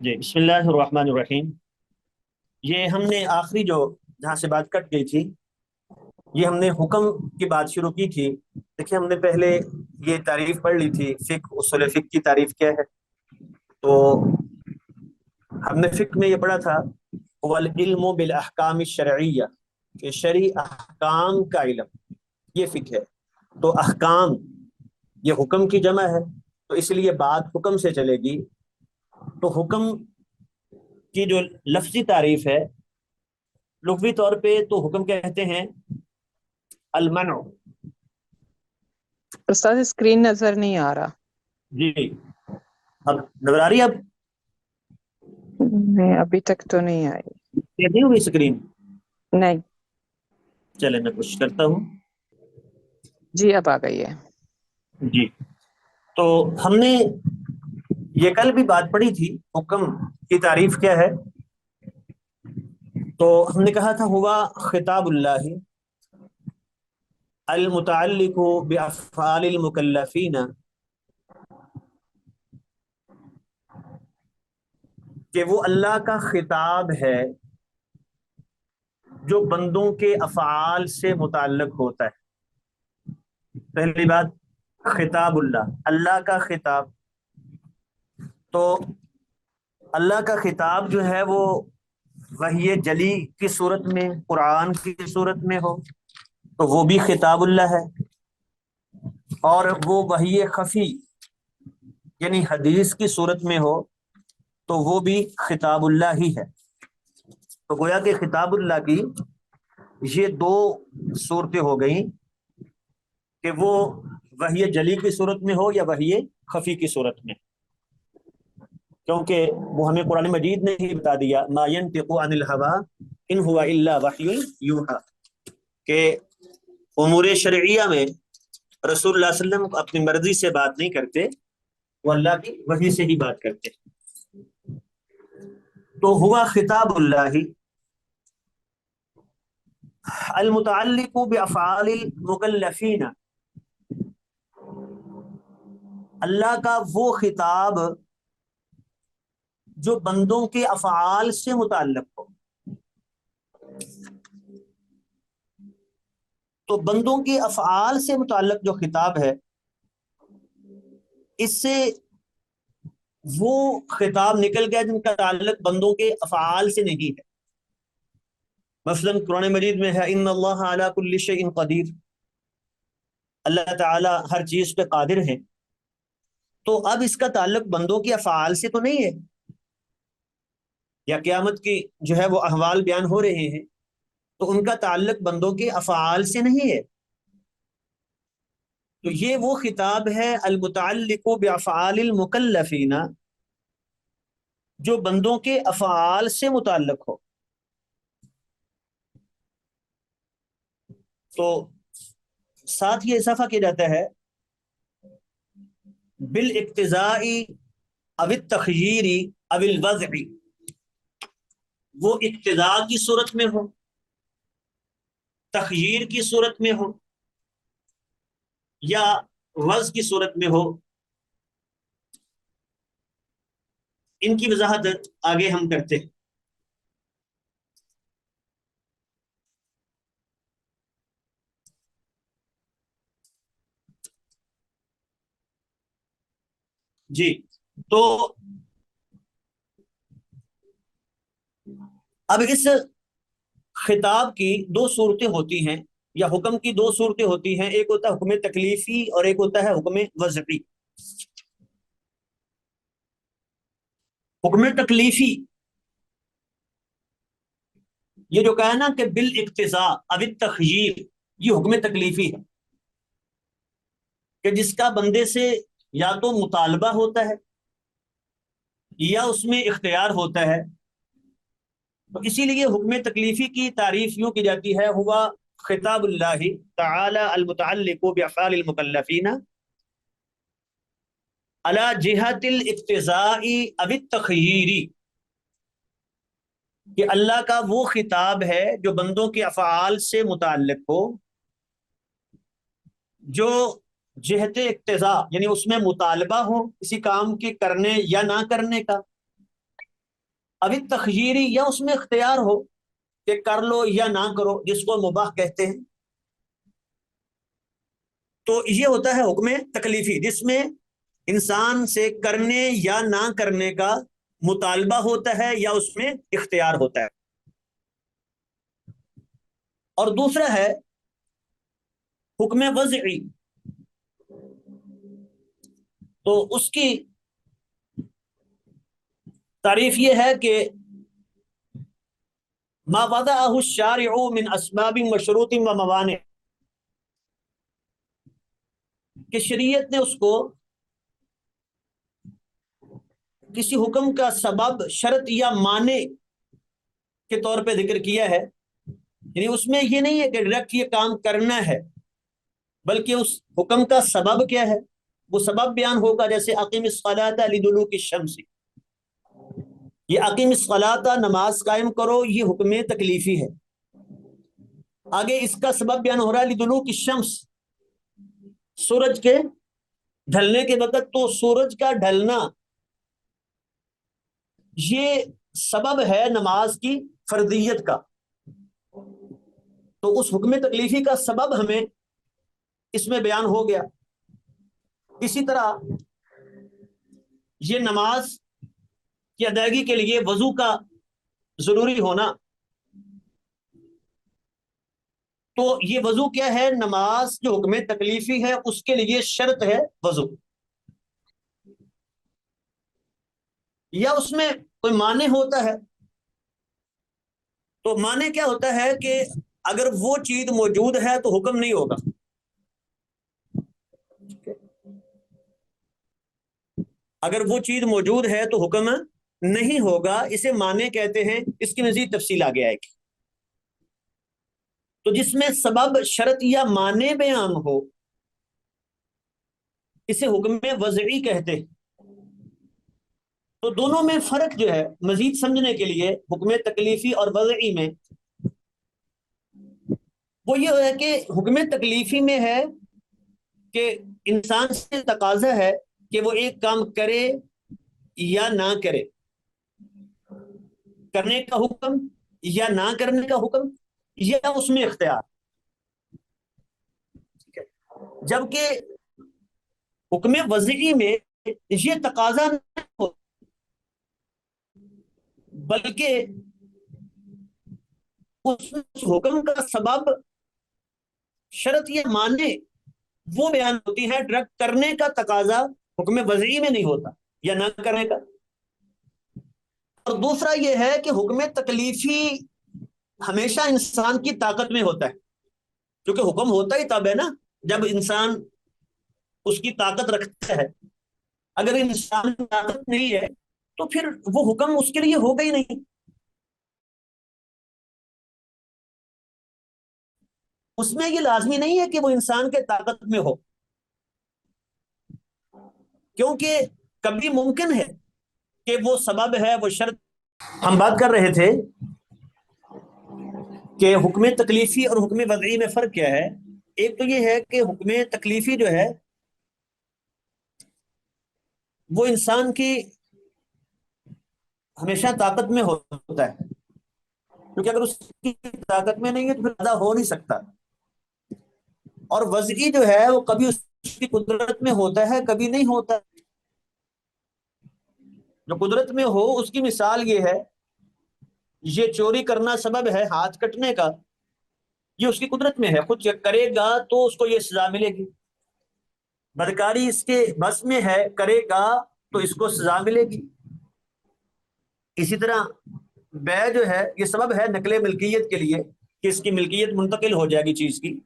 جی بسم اللہ الرحمن الرحیم۔ یہ ہم نے آخری جو جہاں سے بات کٹ گئی تھی، یہ ہم نے حکم کی بات شروع کی تھی۔ دیکھیے، ہم نے پہلے یہ تعریف پڑھ لی تھی، فقہ اصول فقہ کی تعریف کیا ہے۔ تو ہم نے فقہ میں یہ پڑھا تھا والعلم بالاحکام الشرعیہ، کہ شرعی احکام کا علم، یہ فقہ ہے۔ تو احکام یہ حکم کی جمع ہے، تو اس لیے بات حکم سے چلے گی۔ تو حکم کی جو لفظی تعریف ہے لغوی طور پہ، تو حکم کہتے ہیں المنع۔ استاد اسکرین نظر نہیں آ رہا۔ جی، اب نظر آ رہی ہے؟ اب نہیں، ابھی تک تو نہیں آئی۔ نہیں ہوئی اسکرین؟ نہیں چلے میں کوشش کرتا ہوں۔ جی، اب آ گئی ہے۔ جی، تو ہم نے یہ کل بھی بات پڑھی تھی، حکم کی تعریف کیا ہے۔ تو ہم نے کہا تھا ہوا خطاب اللہ المتعلق بافعال المکلفین، کہ وہ اللہ کا خطاب ہے جو بندوں کے افعال سے متعلق ہوتا ہے۔ پہلی بات، خطاب اللہ، اللہ کا خطاب۔ تو اللہ کا خطاب جو ہے وہ وحی جلی کی صورت میں، قرآن کی صورت میں ہو تو وہ بھی خطاب اللہ ہے، اور وہ وحی خفی یعنی حدیث کی صورت میں ہو تو وہ بھی خطاب اللہ ہی ہے۔ تو گویا کہ خطاب اللہ کی یہ دو صورتیں ہو گئیں، کہ وہ وحی جلی کی صورت میں ہو یا وحی خفی کی صورت میں، کیونکہ وہ ہمیں قرآن مجید نے ہی بتا دیا ما ينطق عن الهوى ان هو الا وحی یوحى، کہ امور شرعیہ میں رسول اللہ صلی اللہ علیہ وسلم اپنی مرضی سے بات نہیں کرتے، وہ اللہ کی وحی سے ہی بات کرتے۔ تو ہوا خطاب اللہ المتعلق بافعال المکلفین، اللہ کا وہ خطاب جو بندوں کے افعال سے متعلق ہو۔ تو بندوں کے افعال سے متعلق جو خطاب ہے، اس سے وہ خطاب نکل گیا جن کا تعلق بندوں کے افعال سے نہیں ہے۔ مثلا قرآن مجید میں ہے ان اللہ علی کل شیء قدیر، اللہ تعالی ہر چیز پہ قادر ہے۔ تو اب اس کا تعلق بندوں کے افعال سے تو نہیں ہے، یا قیامت کی جو ہے وہ احوال بیان ہو رہے ہیں تو ان کا تعلق بندوں کے افعال سے نہیں ہے۔ تو یہ وہ خطاب ہے المتعلق بافعال المکلفین، جو بندوں کے افعال سے متعلق ہو۔ تو ساتھ یہ اضافہ کیا جاتا ہے بالاقتضاء او التخییر او الوضع، وہ اقتضاء کی صورت میں ہو، تخییر کی صورت میں ہو، یا وضع کی صورت میں ہو۔ ان کی وضاحت آگے ہم کرتے ہیں۔ جی، تو اب اس خطاب کی دو صورتیں ہوتی ہیں، یا حکم کی دو صورتیں ہوتی ہیں، ایک ہوتا ہے حکم تکلیفی اور ایک ہوتا ہے حکم وضعی۔ حکم تکلیفی یہ جو کہا نا کہ بالاقتضاء او التخییر، یہ حکم تکلیفی ہے، کہ جس کا بندے سے یا تو مطالبہ ہوتا ہے یا اس میں اختیار ہوتا ہے۔ تو اسی لیے حکم تکلیفی کی تعریف یوں کی جاتی ہے ہوا خطاب اللہ تعالی المتعلق بافعال المکلفین علی جہت الاقتضاء او التخییر، کہ اللہ کا وہ خطاب ہے جو بندوں کے افعال سے متعلق ہو، جو جہت اقتضاء یعنی اس میں مطالبہ ہو کسی کام کے کرنے یا نہ کرنے کا، ابھی تخییری یا اس میں اختیار ہو کہ کر لو یا نہ کرو، جس کو مباح کہتے ہیں، تو یہ ہوتا ہے حکم تکلیفی، جس میں انسان سے کرنے یا نہ کرنے کا مطالبہ ہوتا ہے یا اس میں اختیار ہوتا ہے۔ اور دوسرا ہے حکم وضعی، تو اس کی تعریف یہ ہے کہ ما وضعہ الشارع من اسباب مشروط و موانع، کہ شریعت نے اس کو کسی حکم کا سبب، شرط یا معنی کے طور پہ ذکر کیا ہے، یعنی اس میں یہ نہیں ہے کہ ڈائریکٹ یہ کام کرنا ہے، بلکہ اس حکم کا سبب کیا ہے وہ سبب بیان ہوگا۔ جیسے اقیم الصلاۃ لدلوک الشمس، یہ اقیم الصلاۃ نماز قائم کرو، یہ حکم تکلیفی ہے۔ آگے اس کا سبب بیان ہو رہا ہے لدلوک الشمس، سورج کے ڈھلنے کے وقت، تو سورج کا ڈھلنا یہ سبب ہے نماز کی فرضیت کا، تو اس حکم تکلیفی کا سبب ہمیں اس میں بیان ہو گیا۔ اسی طرح یہ نماز کی ادائیگی کے لیے وضو کا ضروری ہونا، تو یہ وضو کیا ہے؟ نماز جو حکم تکلیفی ہے اس کے لیے شرط ہے وضو، یا اس میں کوئی معنی ہوتا ہے۔ تو معنی کیا ہوتا ہے کہ اگر وہ چیز موجود ہے تو حکم نہیں ہوگا، اگر وہ چیز موجود ہے تو حکم نہیں ہوگا، اسے معنی کہتے ہیں۔ اس کی مزید تفصیل آگے آئے گی۔ تو جس میں سبب، شرط یا معنی بیان ہو اسے حکم وضعی کہتے ہیں۔ تو دونوں میں فرق جو ہے مزید سمجھنے کے لیے حکم تکلیفی اور وضعی میں، وہ یہ ہے کہ حکم تکلیفی میں ہے کہ انسان سے تقاضا ہے کہ وہ ایک کام کرے یا نہ کرے، کرنے کا حکم یا نہ کرنے کا حکم، یا اس میں اختیار۔ جبکہ حکم وضعی میں یہ تقاضا نہیں ہو، بلکہ اس حکم کا سبب، شرط یا معنی وہ بیان ہوتی ہے، ڈائریکٹ کرنے کا تقاضا حکم وضعی میں نہیں ہوتا یا نہ کرنے کا۔ اور دوسرا یہ ہے کہ حکم تکلیفی ہمیشہ انسان کی طاقت میں ہوتا ہے، کیونکہ حکم ہوتا ہی تب ہے نا جب انسان اس کی طاقت رکھتا ہے۔ اگر انسان کی طاقت نہیں ہے تو پھر وہ حکم اس کے لیے ہوگا ہی نہیں۔ اس میں یہ لازمی نہیں ہے کہ وہ انسان کے طاقت میں ہو، کیونکہ کبھی ممکن ہے کہ وہ سبب ہے، وہ شرط۔ ہم بات کر رہے تھے کہ حکم تکلیفی اور حکم وضعی میں فرق کیا ہے۔ ایک تو یہ ہے کہ حکم تکلیفی جو ہے وہ انسان کی ہمیشہ طاقت میں ہوتا ہے، کیونکہ اگر اس کی طاقت میں نہیں ہے تو پھر ادا ہو نہیں سکتا۔ اور وضعی جو ہے وہ کبھی اس کی قدرت میں ہوتا ہے، کبھی نہیں ہوتا۔ جو قدرت میں ہو اس کی مثال یہ ہے، یہ چوری کرنا سبب ہے ہاتھ کٹنے کا، یہ اس کی قدرت میں ہے، خود کرے گا تو اس کو یہ سزا ملے گی۔ بدکاری اس کے بس میں ہے، کرے گا تو اس کو سزا ملے گی۔ اسی طرح بیع جو ہے یہ سبب ہے نقل ملکیت کے لیے، کہ اس کی ملکیت منتقل ہو جائے گی چیز کی،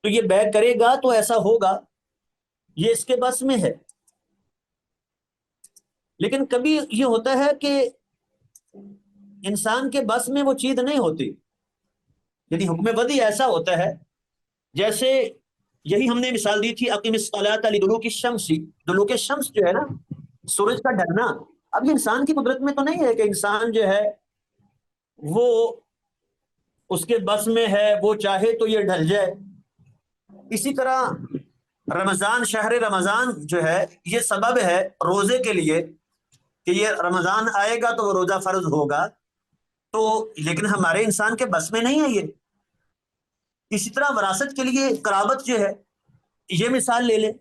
تو یہ بیع کرے گا تو ایسا ہوگا، یہ اس کے بس میں ہے۔ لیکن کبھی یہ ہوتا ہے کہ انسان کے بس میں وہ چیز نہیں ہوتی، یعنی حکم وضعی ایسا ہوتا ہے، جیسے یہی ہم نے مثال دی تھی اقیم الصلاۃ لدلوک الشمس، دلوک الشمس جو ہے نا سورج کا ڈھلنا، اب یہ انسان کی قدرت میں تو نہیں ہے کہ انسان جو ہے وہ اس کے بس میں ہے، وہ چاہے تو یہ ڈھل جائے۔ اسی طرح رمضان، شہر رمضان جو ہے یہ سبب ہے روزے کے لیے، کہ یہ رمضان آئے گا تو وہ روزہ فرض ہوگا، تو لیکن ہمارے انسان کے بس میں نہیں ہے یہ۔ اسی طرح وراثت کے لیے قرابت جو ہے، یہ مثال لے لیں،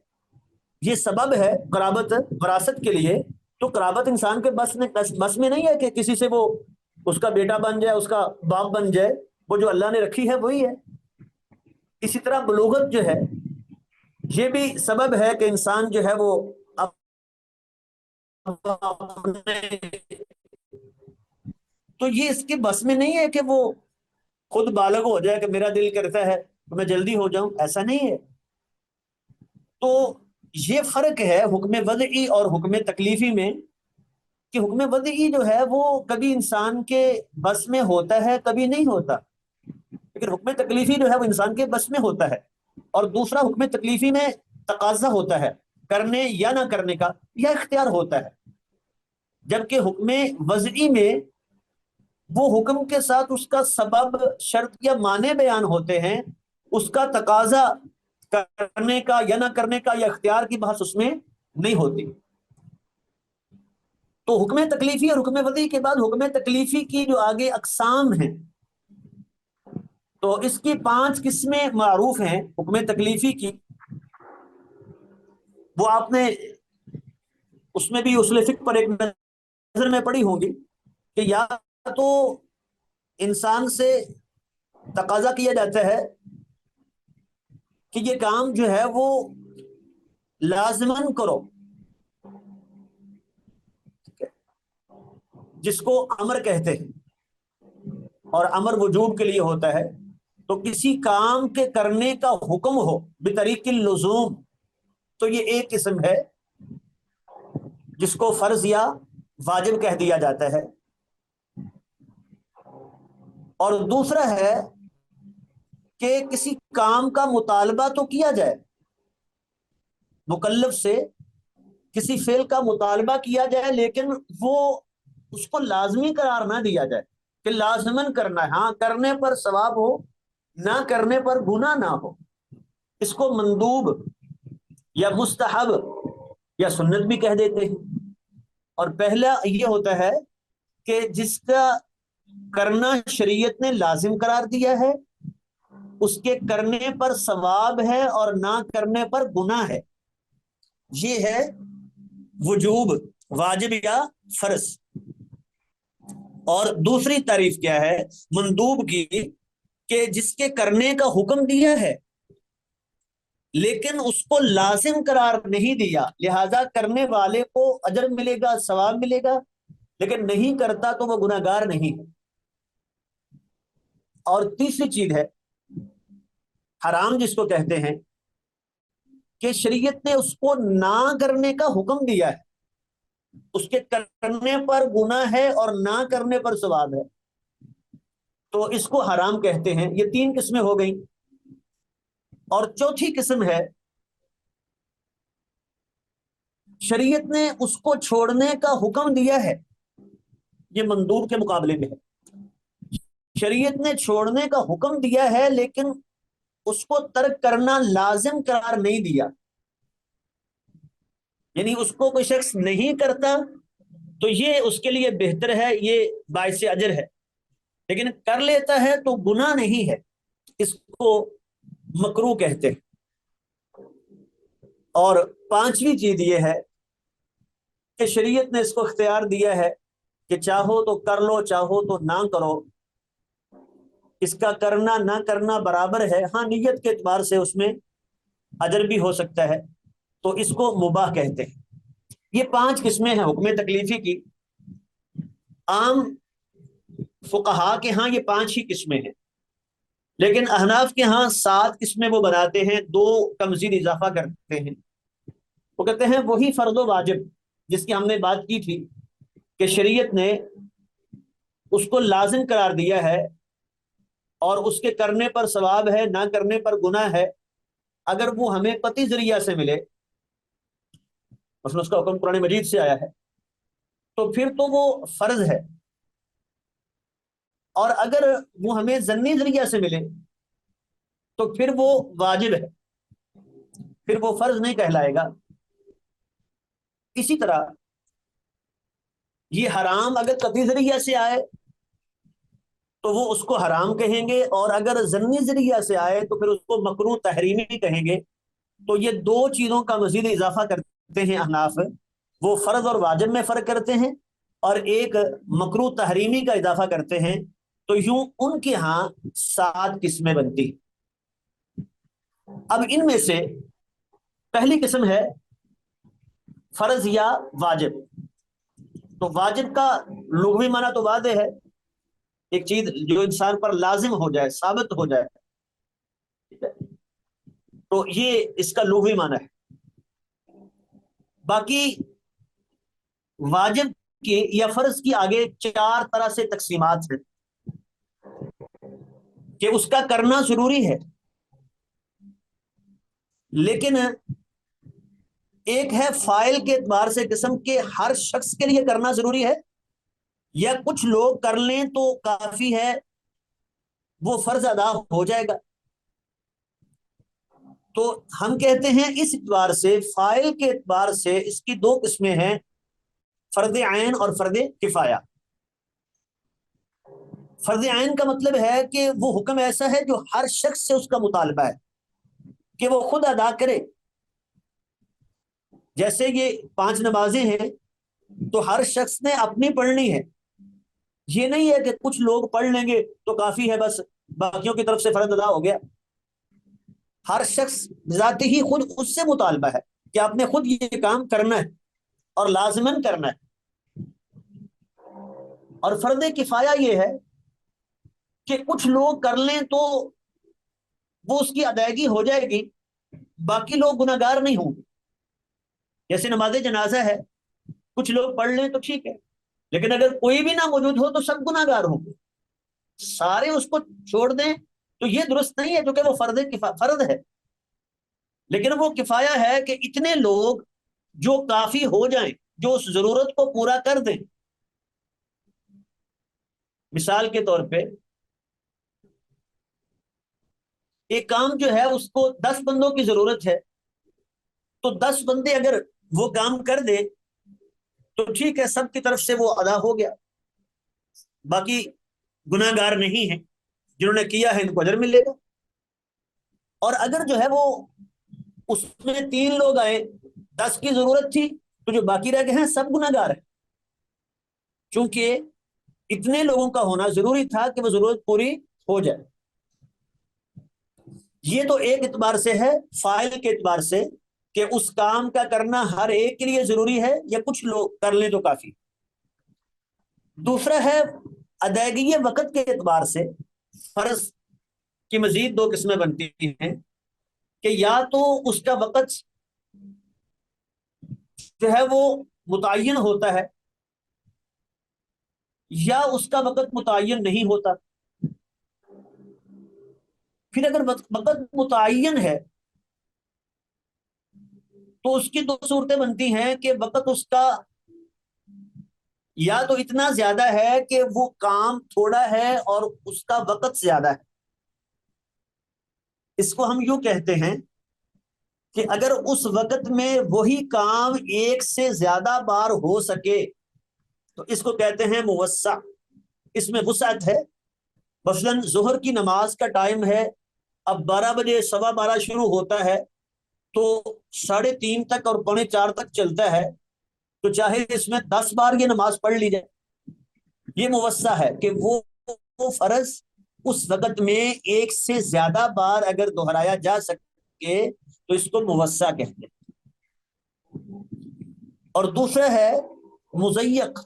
یہ سبب ہے قرابت وراثت کے لیے، تو قرابت انسان کے بس میں نہیں ہے کہ کسی سے وہ اس کا بیٹا بن جائے، اس کا باپ بن جائے، وہ جو اللہ نے رکھی ہے وہی ہے۔ اسی طرح بلوغت جو ہے، یہ بھی سبب ہے کہ انسان جو ہے وہ تو یہ اس کے بس میں نہیں ہے کہ وہ خود بالغ ہو جائے کہ میرا دل کرتا ہے تو میں جلدی ہو جاؤں، ایسا نہیں ہے۔ تو یہ فرق ہے حکم وضعی اور حکم تکلیفی میں، کہ حکم وضعی جو ہے وہ کبھی انسان کے بس میں ہوتا ہے کبھی نہیں ہوتا، لیکن حکم تکلیفی جو ہے وہ انسان کے بس میں ہوتا ہے۔ اور دوسرا حکم تکلیفی میں تقاضا ہوتا ہے کرنے یا نہ کرنے کا، یا اختیار ہوتا ہے، جبکہ حکم وضعی میں وہ حکم کے ساتھ اس کا سبب، شرط یا معنی بیان ہوتے ہیں، اس کا تقاضا کرنے کا یا نہ کرنے کا یا اختیار کی بحث اس میں نہیں ہوتی۔ تو حکم تکلیفی اور حکم وضعی کے بعد حکم تکلیفی کی جو آگے اقسام ہیں، تو اس کی 5 قسمیں معروف ہیں حکم تکلیفی کی۔ وہ آپ نے اس میں بھی اصول فقہ پر ایک نظر میں پڑھی ہوں گی کہ یا تو انسان سے تقاضا کیا جاتا ہے کہ یہ کام جو ہے وہ لازماً کرو، جس کو امر کہتے ہیں، اور امر وجوب کے لیے ہوتا ہے۔ تو کسی کام کے کرنے کا حکم ہو بطریق اللزوم، تو یہ ایک قسم ہے جس کو فرض یا واجب کہہ دیا جاتا ہے۔ اور دوسرا ہے کہ کسی کام کا مطالبہ تو کیا جائے، مکلف سے کسی فعل کا مطالبہ کیا جائے، لیکن وہ اس کو لازمی قرار نہ دیا جائے کہ لازماً کرنا ہے، ہاں کرنے پر ثواب ہو، نہ کرنے پر گناہ نہ ہو۔ اس کو مندوب یا مستحب یا سنت بھی کہہ دیتے ہیں۔ اور پہلا یہ ہوتا ہے کہ جس کا کرنا شریعت نے لازم قرار دیا ہے، اس کے کرنے پر ثواب ہے اور نہ کرنے پر گناہ ہے، یہ ہے وجوب، واجب یا فرض۔ اور دوسری تعریف کیا ہے مندوب کی، کہ جس کے کرنے کا حکم دیا ہے لیکن اس کو لازم قرار نہیں دیا، لہذا کرنے والے کو اجر ملے گا، ثواب ملے گا، لیکن نہیں کرتا تو وہ گناہ گار نہیں ہے۔ اور تیسری چیز ہے حرام، جس کو کہتے ہیں کہ شریعت نے اس کو نہ کرنے کا حکم دیا ہے، اس کے کرنے پر گناہ ہے اور نہ کرنے پر ثواب ہے، تو اس کو حرام کہتے ہیں۔ یہ 3 قسمیں ہو گئیں۔ اور چوتھی قسم ہے شریعت نے اس کو چھوڑنے کا حکم دیا ہے، یہ مندوب کے مقابلے میں ہے۔ شریعت نے چھوڑنے کا حکم دیا ہے لیکن اس کو ترک کرنا لازم قرار نہیں دیا، یعنی اس کو کوئی شخص نہیں کرتا تو یہ اس کے لیے بہتر ہے، یہ باعث اجر ہے، لیکن کر لیتا ہے تو گناہ نہیں ہے، اس کو مکروہ کہتے ہیں۔ اور 5ویں چیز یہ ہے کہ شریعت نے اس کو اختیار دیا ہے کہ چاہو تو کر لو، چاہو تو نہ کرو، اس کا کرنا نہ کرنا برابر ہے، ہاں نیت کے اعتبار سے اس میں اجر بھی ہو سکتا ہے، تو اس کو مباح کہتے ہیں۔ یہ 5 قسمیں ہیں حکم تکلیفی کی۔ عام فقہا کے ہاں یہ 5 ہی قسمیں ہیں، لیکن احناف کے ہاں 7 قسمیں وہ بناتے ہیں، 2 کا مزید اضافہ کرتے ہیں۔ وہ کہتے ہیں وہی فرض و واجب جس کی ہم نے بات کی تھی کہ شریعت نے اس کو لازم قرار دیا ہے اور اس کے کرنے پر ثواب ہے، نہ کرنے پر گناہ ہے، اگر وہ ہمیں قطعی ذریعہ سے ملے، مثلا اس کا حکم قرآن مجید سے آیا ہے، تو پھر تو وہ فرض ہے، اور اگر وہ ہمیں ظنی ذریعہ سے ملے تو پھر وہ واجب ہے، پھر وہ فرض نہیں کہلائے گا۔ اسی طرح یہ حرام اگر قطعی ذریعہ سے آئے تو وہ اس کو حرام کہیں گے، اور اگر ضمنی ذریعہ سے آئے تو پھر اس کو مکروہ تحریمی کہیں گے۔ تو یہ دو چیزوں کا مزید اضافہ کرتے ہیں احناف، وہ فرض اور واجب میں فرق کرتے ہیں، اور ایک مکروہ تحریمی کا اضافہ کرتے ہیں۔ تو یوں ان کے ہاں 7 قسمیں بنتی۔ اب ان میں سے پہلی قسم ہے فرض یا واجب۔ تو واجب کا لغوی معنی تو واضح ہے، ایک چیز جو انسان پر لازم ہو جائے، ثابت ہو جائے، ٹھیک ہے؟ تو یہ اس کا لغوی معنی ہے۔ باقی واجب کی یا فرض کی آگے 4 طرح سے تقسیمات ہیں کہ اس کا کرنا ضروری ہے، لیکن ایک ہے فائل کے اعتبار سے قسم کے ہر شخص کے لیے کرنا ضروری ہے، یا کچھ لوگ کر لیں تو کافی ہے، وہ فرض ادا ہو جائے گا۔ تو ہم کہتے ہیں اس اعتبار سے، فائل کے اعتبار سے اس کی 2 قسمیں ہیں، فرض عین اور فرض کفایہ۔ فرض عین کا مطلب ہے کہ وہ حکم ایسا ہے جو ہر شخص سے اس کا مطالبہ ہے کہ وہ خود ادا کرے۔ جیسے یہ 5 نمازیں ہیں تو ہر شخص نے اپنی پڑھنی ہے، یہ نہیں ہے کہ کچھ لوگ پڑھ لیں گے تو کافی ہے، بس باقیوں کی طرف سے فرض ادا ہو گیا۔ ہر شخص ذاتی ہی خود اس سے مطالبہ ہے کہ آپ نے خود یہ کام کرنا ہے اور لازماً کرنا ہے۔ اور فرض کفایہ یہ ہے کہ کچھ لوگ کر لیں تو وہ اس کی ادائیگی ہو جائے گی، باقی لوگ گناہگار نہیں ہوں گے۔ جیسے نماز جنازہ ہے، کچھ لوگ پڑھ لیں تو ٹھیک ہے، لیکن اگر کوئی بھی نہ موجود ہو تو سب گناہگار ہوں گے، سارے اس کو چھوڑ دیں تو یہ درست نہیں ہے، کیونکہ وہ فرض ہے۔ لیکن وہ کفایہ ہے کہ اتنے لوگ جو کافی ہو جائیں، جو اس ضرورت کو پورا کر دیں۔ مثال کے طور پہ ایک کام جو ہے اس کو 10 بندوں کی ضرورت ہے، تو 10 بندے اگر وہ کام کر دے تو ٹھیک ہے، سب کی طرف سے وہ ادا ہو گیا، باقی گناہگار نہیں ہیں، جنہوں نے کیا ہے ان کو اجر ملے گا۔ اور اگر جو ہے وہ اس میں 3 لوگ آئے، 10 کی ضرورت تھی، تو جو باقی رہ گئے ہیں سب گناہگار ہیں، چونکہ اتنے لوگوں کا ہونا ضروری تھا کہ وہ ضرورت پوری ہو جائے۔ یہ تو ایک اعتبار سے ہے، فاعل کے اعتبار سے، کہ اس کام کا کرنا ہر ایک کے لیے ضروری ہے یا کچھ لوگ کر لیں تو کافی۔ دوسرا ہے ادائیگی وقت کے اعتبار سے، فرض کی مزید 2 قسمیں بنتی ہیں کہ یا تو اس کا وقت جو ہے وہ متعین ہوتا ہے، یا اس کا وقت متعین نہیں ہوتا۔ پھر اگر وقت متعین ہے تو اس کی 2 صورتیں بنتی ہیں کہ وقت اس کا یا تو اتنا زیادہ ہے کہ وہ کام تھوڑا ہے اور اس کا وقت زیادہ ہے۔ اس کو ہم یوں کہتے ہیں کہ اگر اس وقت میں وہی کام ایک سے زیادہ بار ہو سکے تو اس کو کہتے ہیں موسع، اس میں وسعت ہے۔ مثلاً ظہر کی نماز کا ٹائم ہے، اب 12 بجے 12:15 شروع ہوتا ہے تو 3:30 تک اور 3:45 تک چلتا ہے، تو چاہے اس میں 10 بار یہ نماز پڑھ لی جائے، یہ موسع ہے کہ وہ فرض اس وقت میں ایک سے زیادہ بار اگر دہرایا جا سکے تو اس کو موسع کہتے ہیں۔ اور دوسرا ہے مضیق،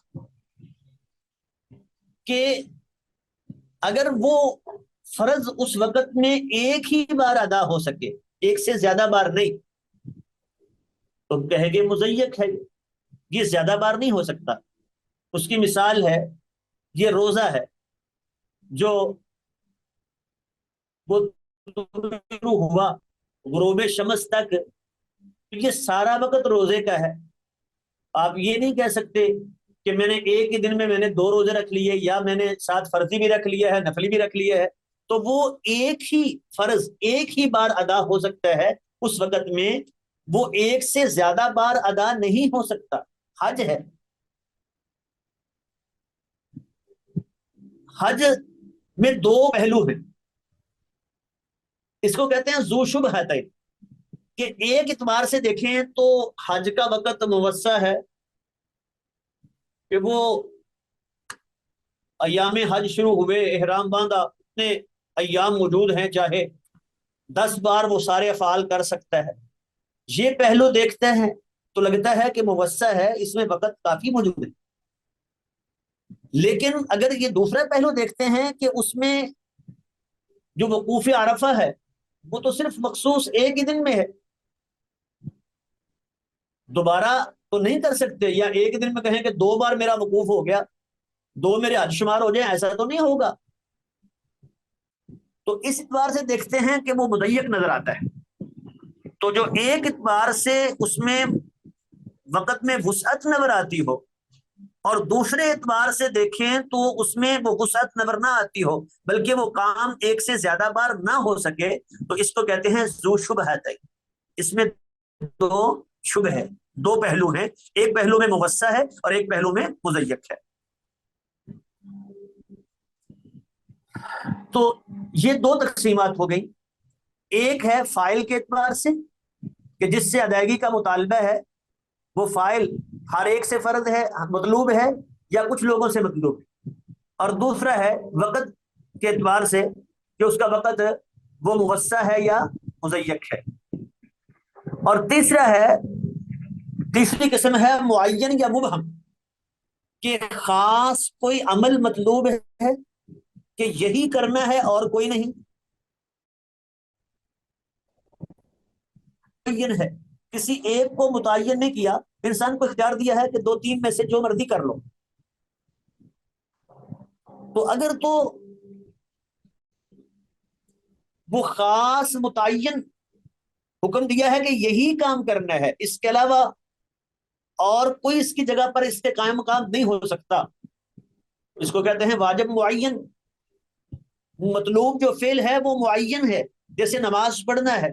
کہ اگر وہ فرض اس وقت میں ایک ہی بار ادا ہو سکے، ایک سے زیادہ بار نہیں، تو کہیں گے مضیق ہے، یہ زیادہ بار نہیں ہو سکتا۔ اس کی مثال ہے یہ روزہ ہے، جو وہ شروع ہوا غروب شمس تک، یہ سارا وقت روزے کا ہے۔ آپ یہ نہیں کہہ سکتے کہ میں نے ایک ہی دن میں نے 2 روزے رکھ لیے، یا میں نے ساتھ فرضی بھی رکھ لیا ہے، نفلی بھی رکھ لیا ہے، تو وہ ایک ہی فرض ایک ہی بار ادا ہو سکتا ہے اس وقت میں، وہ ایک سے زیادہ بار ادا نہیں ہو سکتا۔ حج ہے، حج میں دو پہلو ہیں، اس کو کہتے ہیں ذو شبہتین، کہ ایک اعتبار سے دیکھیں تو حج کا وقت موسع ہے کہ وہ ایام حج شروع ہوئے، احرام باندھا، اتنے ایام موجود ہیں، چاہے 10 بار وہ سارے افعال کر سکتا ہے. یہ پہلو دیکھتے ہیں تو لگتا ہے کہ موسع ہے، اس میں وقت کافی موجود ہے. لیکن اگر یہ دوسرا پہلو دیکھتے ہیں کہ اس میں جو وقوف عرفہ ہے وہ تو صرف مخصوص ایک ہی دن میں ہے، دوبارہ تو نہیں کر سکتے، یا ایک دن میں کہیں کہ 2 بار میرا وقوف ہو گیا، 2 میرے حج شمار ہو جائیں، ایسا تو نہیں ہوگا. تو اس اعتبار سے دیکھتے ہیں کہ وہ مضیق نظر آتا ہے. تو جو ایک اعتبار سے اس میں وقت میں وسعت نظر آتی ہو اور دوسرے اعتبار سے دیکھیں تو اس میں وہ وسعت نظر نہ آتی ہو بلکہ وہ کام ایک سے زیادہ بار نہ ہو سکے، تو اس کو کہتے ہیں ذو شبہتین. اس میں دو شبہ ہے، دو پہلو ہیں، ایک پہلو میں موسع ہے اور ایک پہلو میں مضیق ہے. تو یہ دو تقسیمات ہو گئی. ایک ہے فائل کے اعتبار سے کہ جس سے ادائیگی کا مطالبہ ہے وہ فائل ہر ایک سے فرض ہے، مطلوب ہے، یا کچھ لوگوں سے مطلوب ہے. اور دوسرا ہے وقت کے اعتبار سے کہ اس کا وقت وہ موسع ہے یا مضیق ہے. اور تیسری قسم ہے معین یا مبہم، کہ خاص کوئی عمل مطلوب ہے کہ یہی کرنا ہے اور کوئی نہیں، معین ہے، کسی ایک کو متعین نہیں کیا، انسان کو اختیار دیا ہے کہ 2 3 میں سے جو مرضی کر لو. تو اگر تو وہ خاص متعین حکم دیا ہے کہ یہی کام کرنا ہے، اس کے علاوہ اور کوئی اس کی جگہ پر اس کے قائم مقام نہیں ہو سکتا، اس کو کہتے ہیں واجب معین. مطلوب جو فعل ہے وہ معین ہے، جیسے نماز پڑھنا ہے.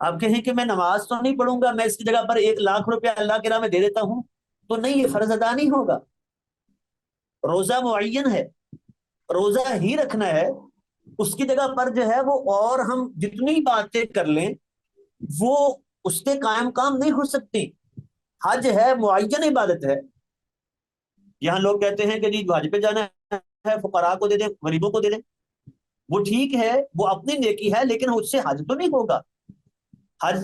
آپ کہیں کہ میں نماز تو نہیں پڑھوں گا، میں اس کی جگہ پر 1 لاکھ روپیہ اللہ کے راہ میں دے دیتا ہوں، تو نہیں، یہ فرض ادا نہیں ہوگا. روزہ معین ہے، روزہ ہی رکھنا ہے، اس کی جگہ پر جو ہے وہ اور ہم جتنی باتیں کر لیں وہ اس کے قائم کام نہیں ہو سکتی. حج ہے، معین عبادت ہے. یہاں لوگ کہتے ہیں کہ جی حج پہ جانا ہے، فقراء کو دے دیں، غریبوں کو دے دیں. وہ ٹھیک ہے، وہ اپنی نیکی ہے، لیکن اس سے حج تو نہیں ہوگا. حج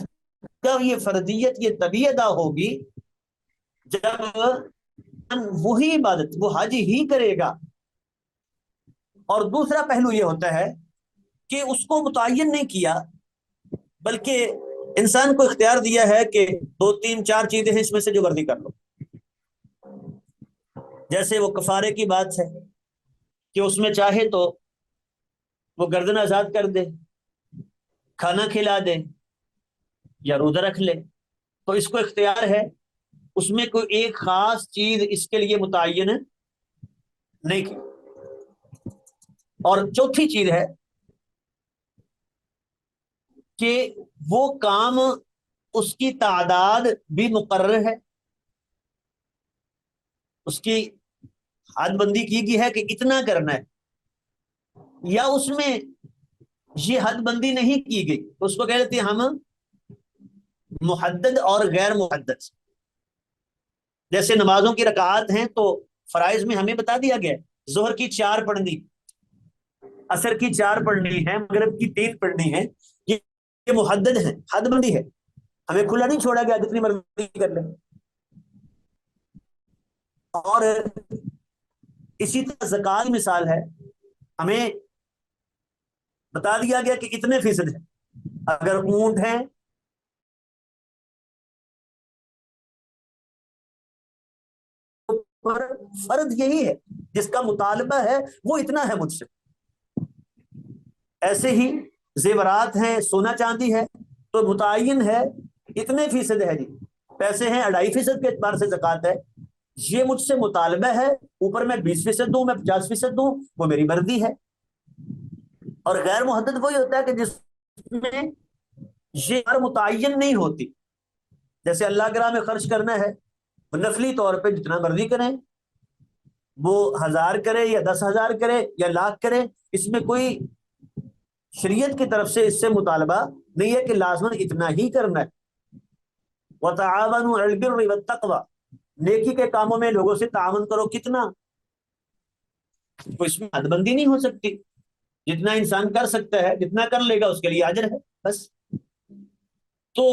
کا یہ فرضیت، یہ تبھی ادا ہوگی جب وہی عبادت وہ حج ہی کرے گا. اور دوسرا پہلو یہ ہوتا ہے کہ اس کو متعین نہیں کیا بلکہ انسان کو اختیار دیا ہے کہ 2 3 4 چیزیں ہیں، اس میں سے جو مرضی کر لو. جیسے وہ کفارے کی بات ہے کہ اس میں چاہے تو وہ گردن آزاد کر دے، کھانا کھلا دے، یا روزہ رکھ لے، تو اس کو اختیار ہے. اس میں کوئی ایک خاص چیز اس کے لیے متعین نہیں کی. اور چوتھی چیز ہے کہ وہ کام اس کی تعداد بھی مقرر ہے، اس کی حد بندی کی گئی ہے کہ اتنا کرنا ہے، یا اس میں یہ حد بندی نہیں کی گئی، اس کو کہتے ہیں ہم محدد اور غیر محدد. جیسے نمازوں کی رکعات ہیں تو فرائض میں ہمیں بتا دیا گیا ظہر کی 4 پڑھنی، عصر کی 4 پڑھنی ہے، مغرب کی 3 پڑھنی ہے. یہ محدد ہے، حد بندی ہے، ہمیں کھلا نہیں چھوڑا گیا جتنی مرضی کر لیں. اور اسی طرح زکات کی مثال ہے، ہمیں بتا دیا گیا کہ کتنے فیصد ہے. اگر اونٹ ہیں فرض یہی ہے، جس کا مطالبہ ہے وہ اتنا ہے مجھ سے. ایسے ہی زیورات ہیں، سونا چاندی ہے، تو متعین ہے اتنے فیصد ہے جی. پیسے ہیں 2.5% کے اعتبار سے زکات ہے، یہ مجھ سے مطالبہ ہے، اوپر میں 20% دوں، میں 50% دوں، وہ میری مرضی ہے. اور غیر محدد وہی ہوتا ہے کہ جس میں یہ ہر متعین نہیں ہوتی. جیسے اللہ کے راہ میں خرچ کرنا ہے، نفلی طور پہ جتنا مرضی کریں، وہ 1000 کرے یا 10,000 کرے یا لاکھ کرے، اس میں کوئی شریعت کی طرف سے اس سے مطالبہ نہیں ہے کہ لازماً اتنا ہی کرنا ہے۔ وَتَعَاوَنُوا عَلَى الْبِرِّ وَالتَّقْوَىٰ، نیکی کے کاموں میں لوگوں سے تعاون کرو، کتنا؟ تو اس میں حد بندی نہیں ہو سکتی، جتنا انسان کر سکتا ہے، جتنا کر لے گا اس کے لیے اجر ہے بس۔ تو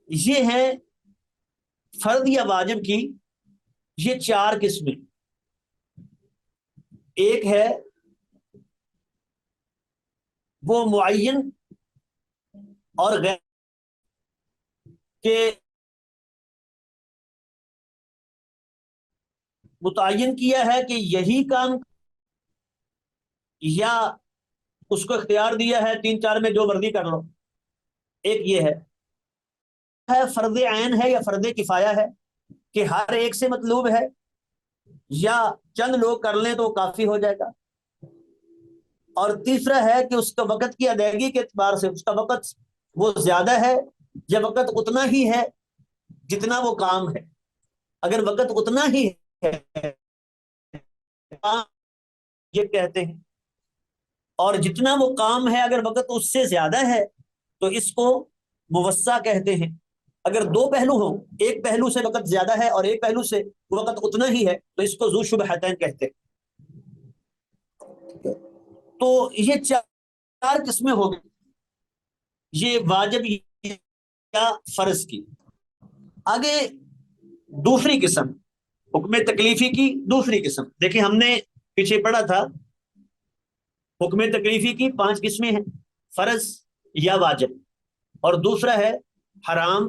یہ ہے فرض یا واجب کی یہ 4 قسمیں۔ ایک ہے وہ معین اور غیر کہ متعین کیا ہے کہ یہی کام، یا اس کو اختیار دیا ہے 3 4 میں جو مرضی کر لو۔ ایک یہ ہے فرض عین ہے یا فرض کفایہ ہے کہ ہر ایک سے مطلوب ہے، یا چند لوگ کر لیں تو کافی ہو جائے گا۔ اور تیسرا ہے کہ اس کا وقت کی ادائیگی کے اعتبار سے اس کا وقت وہ زیادہ ہے یا وقت اتنا ہی ہے جتنا وہ کام ہے۔ اگر وقت اتنا ہی ہے یہ کہتے ہیں، اور جتنا وہ کام ہے اگر وقت اس سے زیادہ ہے تو اس کو موسع کہتے ہیں۔ اگر 2 پہلو ہوں، ایک پہلو سے وقت زیادہ ہے اور ایک پہلو سے وقت اتنا ہی ہے تو اس کو ذو شبہتین کہتے ہیں۔ تو یہ 4 قسمیں ہو گئی، یہ واجب یا فرض کی۔ آگے دوسری قسم حکم تکلیفی کی دوسری قسم دیکھیں، ہم نے پیچھے پڑھا تھا حکم تکلیفی کی 5 قسمیں ہیں، فرض یا واجب، اور دوسرا ہے حرام،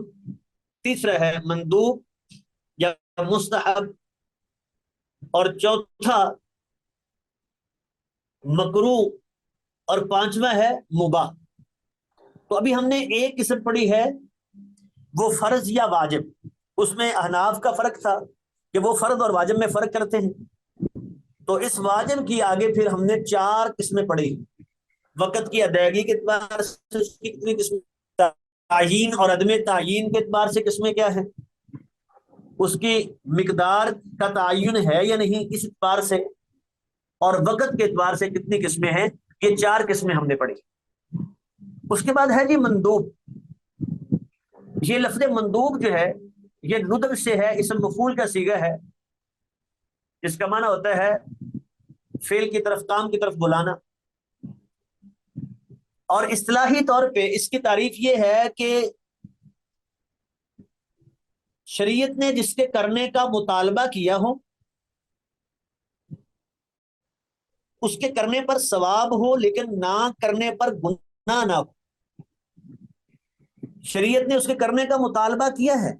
تیسرا ہے مندوب یا مستحب، اور چوتھا مکروہ، اور 5واں ہے مباح۔ تو ابھی ہم نے ایک قسم پڑھی ہے وہ فرض یا واجب، اس میں احناف کا فرق تھا کہ وہ فرض اور واجب میں فرق کرتے ہیں۔ تو اس واجب کی آگے پھر ہم نے 4 قسمیں پڑھی، وقت کی ادائیگی کے اعتبار سے اس کی کتنی قسم، تعیین اور عدم تعیین کے اعتبار سے قسمیں کیا ہیں، اس کی مقدار کا تعین ہے یا نہیں اس اعتبار سے، اور وقت کے اعتبار سے کتنی قسمیں ہیں، یہ 4 قسمیں ہم نے پڑھی۔ اس کے بعد ہے جی مندوب۔ یہ لفظ مندوب جو ہے یہ ندب سے ہے، اسم مفعول کا صیغہ ہے، جس کا معنی ہوتا ہے فعل کی طرف، کام کی طرف بلانا۔ اور اصطلاحی طور پہ اس کی تعریف یہ ہے کہ شریعت نے جس کے کرنے کا مطالبہ کیا ہو اس کے کرنے پر ثواب ہو، لیکن نہ کرنے پر گناہ نہ ہو۔ شریعت نے اس کے کرنے کا مطالبہ کیا ہے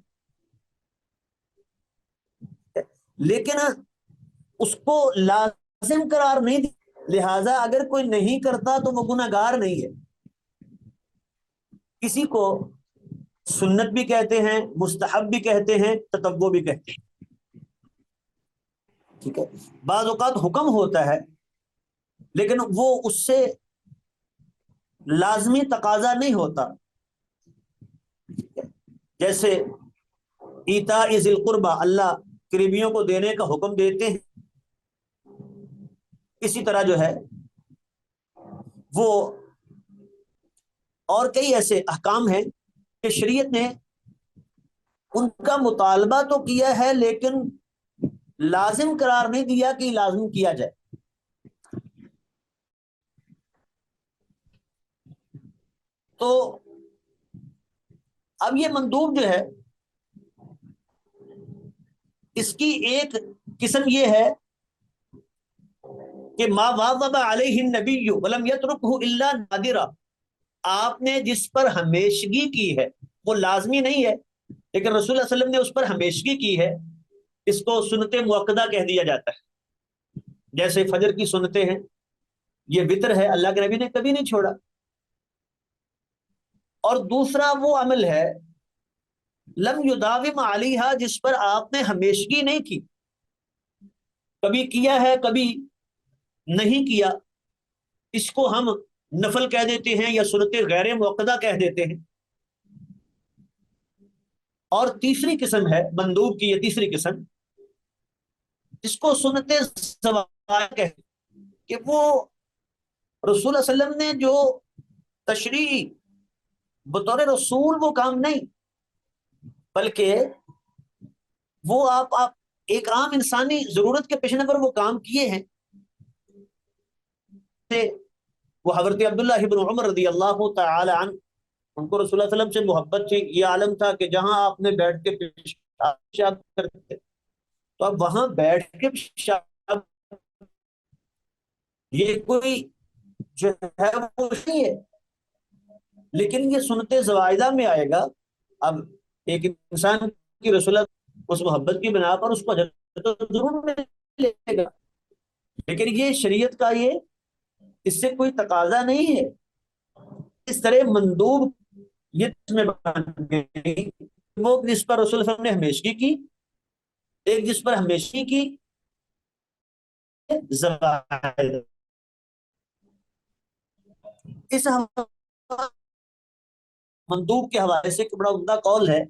لیکن اس کو لازم قرار نہیں دیا، لہذا اگر کوئی نہیں کرتا تو وہ گناہگار نہیں ہے۔ کسی کو سنت بھی کہتے ہیں، مستحب بھی کہتے ہیں، تطوع بھی کہتے ہیں، ٹھیک ہے۔ بعض اوقات حکم ہوتا ہے لیکن وہ اس سے لازمی تقاضا نہیں ہوتا، جیسے ایتاء ذی القربہ، اللہ قریبیوں کو دینے کا حکم دیتے ہیں، اسی طرح جو ہے وہ اور کئی ایسے احکام ہیں کہ شریعت نے ان کا مطالبہ تو کیا ہے لیکن لازم قرار نہیں دیا کہ لازم کیا جائے۔ تو اب یہ مندوب جو ہے اس کی ایک قسم یہ ہے کہ ما واظب علیہ النبی ولم یترکہ الا نادرا، آپ نے جس پر ہمیشگی کی ہے وہ لازمی نہیں ہے لیکن رسول اللہ علیہ وسلم نے اس پر ہمیشگی کی ہے، اس کو سنت مؤکدہ کہہ دیا جاتا ہے۔ جیسے فجر کی سنتیں ہیں، یہ وطر ہے، اللہ کے نبی نے کبھی نہیں چھوڑا۔ اور دوسرا وہ عمل ہے لم یداوم علیہا، جس پر آپ نے ہمیشگی نہیں کی، کبھی کیا ہے کبھی نہیں کیا، اس کو ہم نفل کہہ دیتے ہیں یا سنت غیر مؤکدہ کہہ دیتے ہیں۔ اور تیسری قسم ہے مندوب کی، یہ تیسری قسم اس کو سنت زوائد کہتے ہیں، کہ وہ رسول اللہ علیہ وسلم نے جو تشریع بطور رسول وہ کام نہیں، بلکہ وہ آپ ایک عام انسانی ضرورت کے پیش نظر وہ کام کیے ہیں. وہ حضرت عبداللہ ابن عمر رضی اللہ تعالی عنہ، ان کو رسول اللہ علیہ وسلم سے محبت تھی، یہ عالم تھا کہ جہاں آپ نے بیٹھ کے پیشاب کرتے تو اب وہاں بیٹھ کے پیشاب، یہ کوئی جو ہے وہ نہیں ہے، لیکن یہ سنت زوائدہ میں آئے گا. اب ایک انسان کی رسول اللہ اس محبت کی بنا پر اس کو اجر تو ضرور ملے گا، لیکن یہ شریعت کا یہ اس سے کوئی تقاضا نہیں ہے. اس طرح مندوب یہ میں بن گئی، وہ جس پر رسول اللہ صلی اللہ علیہ وسلم نے ہمیشگی کی، ایک جس پر ہمیشگی کی زوائد. اس مندوب کے حوالے سے ایک بڑا عمدہ قول ہے،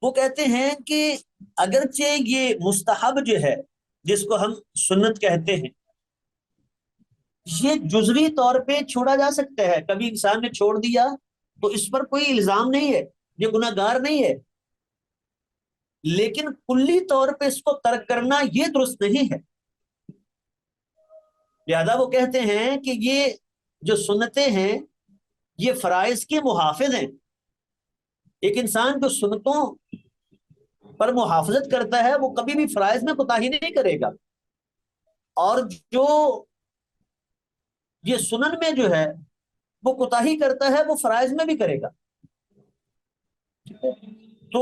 وہ کہتے ہیں کہ اگرچہ یہ مستحب جو ہے جس کو ہم سنت کہتے ہیں، یہ جزوی طور پہ چھوڑا جا سکتا ہے. کبھی انسان نے چھوڑ دیا تو اس پر کوئی الزام نہیں ہے، یہ گناہ گار نہیں ہے، لیکن کلی طور پہ اس کو ترک کرنا یہ درست نہیں ہے. لہذا وہ کہتے ہیں کہ یہ جو سنتیں ہیں یہ فرائض کے محافظ ہیں. ایک انسان جو سنتوں پر محافظت کرتا ہے وہ کبھی بھی فرائض میں کوتاہی نہیں کرے گا، اور جو یہ سنن میں جو ہے وہ کوتاہی کرتا ہے وہ فرائض میں بھی کرے گا. تو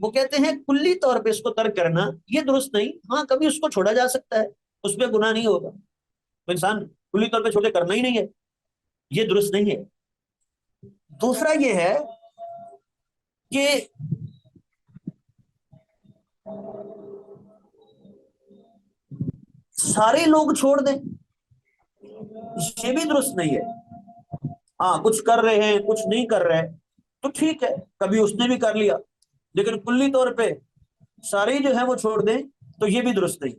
وہ کہتے ہیں کلی طور پہ اس کو ترک کرنا یہ درست نہیں. ہاں کبھی اس کو چھوڑا جا سکتا ہے، اس پہ گناہ نہیں ہوگا. تو انسان کلی طور پہ چھوڑے کرنا ہی نہیں ہے، یہ درست نہیں ہے. دوسرا یہ ہے کہ سارے لوگ چھوڑ دیں، یہ بھی درست نہیں ہے. ہاں کچھ کر رہے ہیں کچھ نہیں کر رہے تو ٹھیک ہے، کبھی اس نے بھی کر لیا، لیکن کلی طور پہ سارے جو ہیں وہ چھوڑ دیں تو یہ بھی درست نہیں.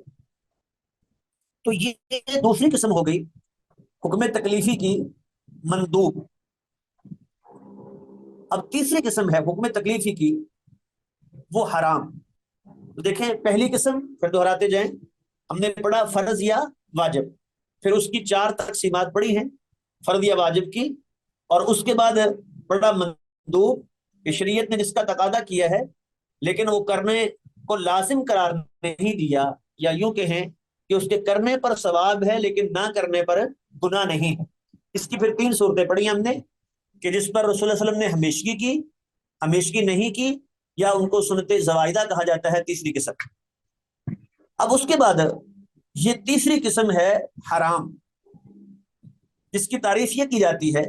تو یہ دوسری قسم ہو گئی حکم تکلیفی کی مندوب. اب تیسری قسم ہے حکم تکلیفی کی وہ حرام. تو دیکھیں پہلی قسم پھر دہراتے جائیں، ہم نے پڑھا فرض یا واجب، پھر اس کی 4 تقسیمات پڑھی ہیں فرض یا واجب کی، اور اس کے بعد پڑھا مندوب کہ شریعت نے جس کا تقاضا کیا ہے لیکن وہ کرنے کو لازم قرار نہیں دیا، یا یوں کہیں کہ اس کے کرنے پر ثواب ہے لیکن نہ کرنے پر گناہ نہیں ہے. اس کی پھر 3 صورتیں پڑھی ہم نے کہ جس پر رسول اللہ علیہ وسلم نے ہمیشگی کی، ہمیشگی نہیں کی، یا ان کو سنت زوائدہ کہا جاتا ہے، تیسری قسم. اب اس کے بعد یہ تیسری قسم ہے حرام، جس کی تعریف یہ کی جاتی ہے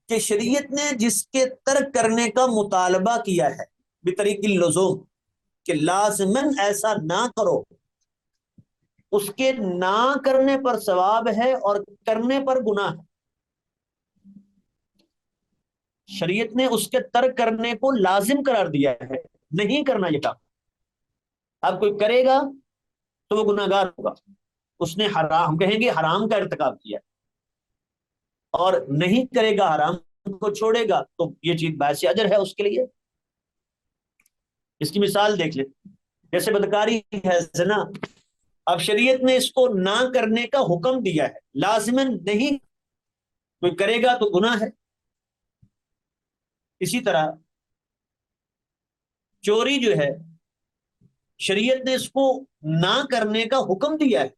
کہ شریعت نے جس کے ترک کرنے کا مطالبہ کیا ہے بطریق اللزوم کہ لازماً ایسا نہ کرو، اس کے نہ کرنے پر ثواب ہے اور کرنے پر گناہ ہے. شریعت نے اس کے ترک کرنے کو لازم قرار دیا ہے، نہیں کرنا یہ کام. اب کوئی کرے گا تو وہ گناہ گار ہوگا، اس نے حرام، کہیں گے حرام کا ارتکاب کیا، اور نہیں کرے گا حرام کو چھوڑے گا تو یہ چیز باعث اجر ہے اس کے لیے. اس کی مثال دیکھ لیں، جیسے بدکاری ہے، زنا. اب شریعت نے اس کو نہ کرنے کا حکم دیا ہے، لازماً نہیں، کوئی کرے گا تو گناہ ہے. اسی طرح چوری جو ہے شریعت نے اس کو نہ کرنے کا حکم دیا ہے،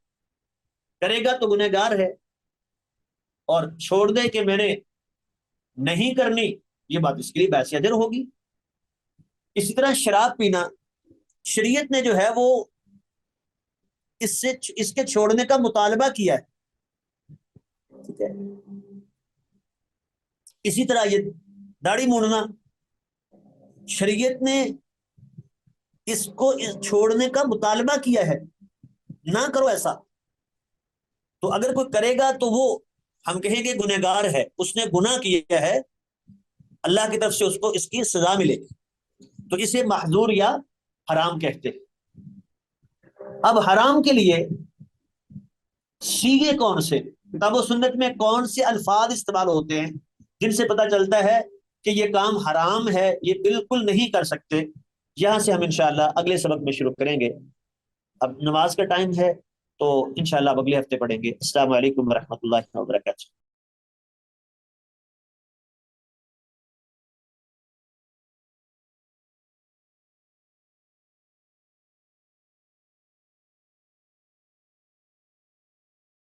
کرے گا تو گنہگار ہے، اور چھوڑ دے کہ میں نے نہیں کرنی، یہ بات اس کے لیے باعث اجر ہوگی. اسی طرح شراب پینا شریعت نے جو ہے وہ اس کے چھوڑنے کا مطالبہ کیا ہے، ٹھیک ہے. اسی طرح یہ داڑھی موننا شریعت نے اس کو چھوڑنے کا مطالبہ کیا ہے، نہ کرو ایسا. تو اگر کوئی کرے گا تو وہ ہم کہیں گے گنہگار ہے، اس نے گناہ کیا ہے، اللہ کی طرف سے اس کو اس کی سزا ملے گی. تو اسے محظور یا حرام کہتے ہیں. اب حرام کے لیے سیغے کون سے، کتاب و سنت میں کون سے الفاظ استعمال ہوتے ہیں جن سے پتہ چلتا ہے کہ یہ کام حرام ہے، یہ بالکل نہیں کر سکتے، یہاں سے ہم انشاءاللہ اگلے سبق میں شروع کریں گے۔ اب نماز کا ٹائم ہے تو انشاءاللہ اب اگلے ہفتے پڑھیں گے۔ السلام علیکم ورحمۃ اللہ وبرکاتہ۔